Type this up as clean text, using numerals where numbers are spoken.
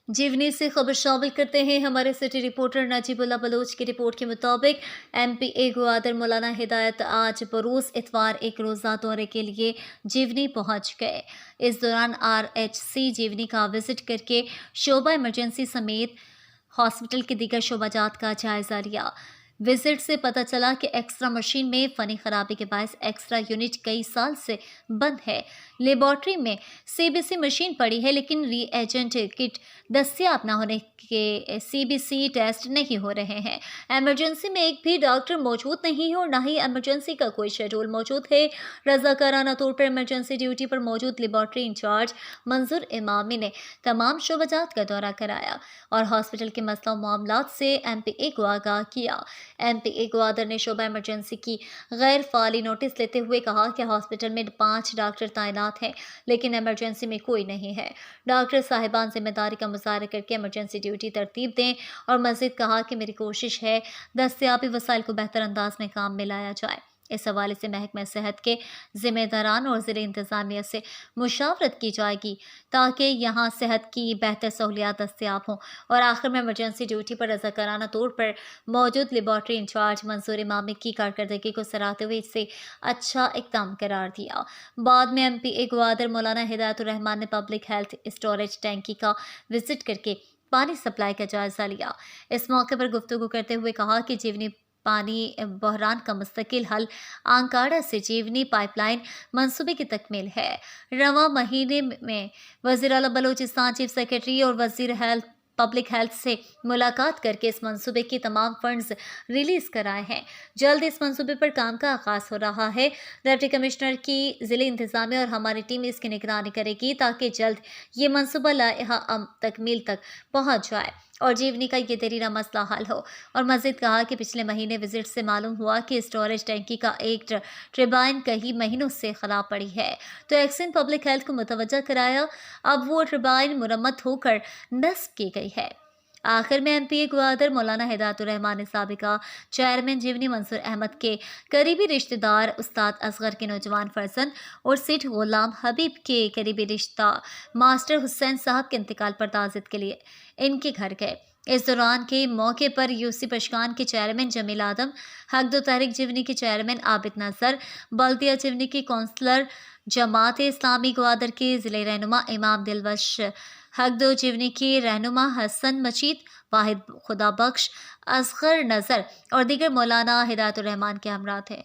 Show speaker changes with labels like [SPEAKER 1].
[SPEAKER 1] जीवनी से खबर शामिल करते हैं। हमारे सिटी रिपोर्टर नजीबुल्ला बलोच की रिपोर्ट के मुताबिक MPA ग्वादर मौलाना हिदायत आज बरोज़ इतवार एक रोज़ा दौरे के लिए जीवनी पहुंच गए। इस दौरान RHC जीवनी का विजिट करके शोबा इमरजेंसी समेत हॉस्पिटल के दीगर शोबाजात का जायजा लिया। विजिट से पता चला कि एक्स्ट्रा मशीन में फनी खराबी के बायस एक्स्ट्रा यूनिट कई साल से बंद है। लेबॉर्ट्री में CBC मशीन पड़ी है, लेकिन रीएजेंट किट दस्तियाब न होने के CBC टेस्ट नहीं हो रहे हैं। इमरजेंसी में एक भी डॉक्टर मौजूद नहीं है और न ही इमरजेंसी का कोई शेड्यूल मौजूद है। रज़ाकाराना तौर पर इमरजेंसी ड्यूटी पर मौजूद लेबॉर्ट्री इंचार्ज मंजूर इमामी ने तमाम शोबाजात का दौरा कराया और हॉस्पिटल के मसला मामलात से MPA को आगाह किया। MPA ग्वादर ने शोबा इमरजेंसी की गैर फाली नोटिस लेते हुए कहा कि हॉस्पिटल में 5 डॉक्टर तैनात हैं, लेकिन इमरजेंसी में कोई नहीं है। डॉक्टर साहिबान जिम्मेदारी का मुजाहरा करके इमरजेंसी ड्यूटी तरतीब दें और मज़ीद कहा कि मेरी कोशिश है दस्तियाबी वसाइल को बेहतर अंदाज में काम में लाया जाए। इस हवाले से महकमा सेहत के जिम्मेदारान और ज़िले इंतज़ामिया से मुशावरत की जाएगी ताकि यहाँ सेहत की बेहतर सहूलियात दस्तियाब हों। और आखिर में इमरजेंसी ड्यूटी पर रज़ाकाराना तौर पर मौजूद लेबॉर्ट्री इंचार्ज मंजूर इमामी की कारकर्दगी को सराहते हुए इसे अच्छा इक़दाम करार दिया। बाद में MPA ग्वादर मौलाना हिदायतुर रहमान ने पब्लिक हेल्थ स्टोरेज टैंकी का विजिट करके पानी सप्लाई का जायजा लिया। इस मौके पर गुफ्तगू करते हुए कहा कि जीवनी पानी बहरान का मुस्तकिल हल आंकाड़ा से जीवनी पाइपलाइन मंसूबे की तकमील है। रवां महीने में वज़ीर आला बलोचिस्तान चीफ सेक्रेटरी और वज़ीर हेल्थ पब्लिक हेल्थ से मुलाकात करके इस मंसूबे की तमाम फंड्स रिलीज़ कराए हैं। जल्द इस मंसूबे पर काम का आगाज़ हो रहा है। डिप्टी कमिश्नर की ज़िले इंतज़ामिया और हमारी टीम इसकी निगरानी करेगी ताकि जल्द ये मंसूबा लाइहा तकमील तक पहुँच जाए और जीवनी का ये देरीना मसला हल हो। और मज़ीद कहा कि पिछले महीने विजिट से मालूम हुआ कि स्टोरेज टैंकी का एक टर्बाइन कई महीनों से ख़राब पड़ी है, तो एक्सन पब्लिक हेल्थ को मुतवज्जा कराया। अब वो टर्बाइन मुरम्मत होकर नस्ब की गई है। आखिर में MPA ग्वादर मौलाना हिदायतुर रहमान साबिका चेयरमैन जीवनी मंसूर अहमद के करीबी रिश्तेदार उस्ताद असगर के नौजवान फर्जंद और सेठ गुलाम हबीब के करीबी रिश्ता मास्टर हुसैन साहब के इंतकाल पर ताज़ियत के लिए इनके घर गए। इस दौरान के मौके पर UC पशकान के चेयरमैन जमील आदम, हक दो तहरीक जीवनी के चेयरमैन आबिद नज़र, बल्दिया जीवनी के कौंसलर, जमात इस्लामी ग्वादर के ज़िले रहनुमा इमाम दिलवश, हक दो जीवनी के रहनुमा हसन मजीद, वाहिद खुदा बख्श, असगर नज़र और दीगर मौलाना हिदायतुर रहमान के हमरा थे।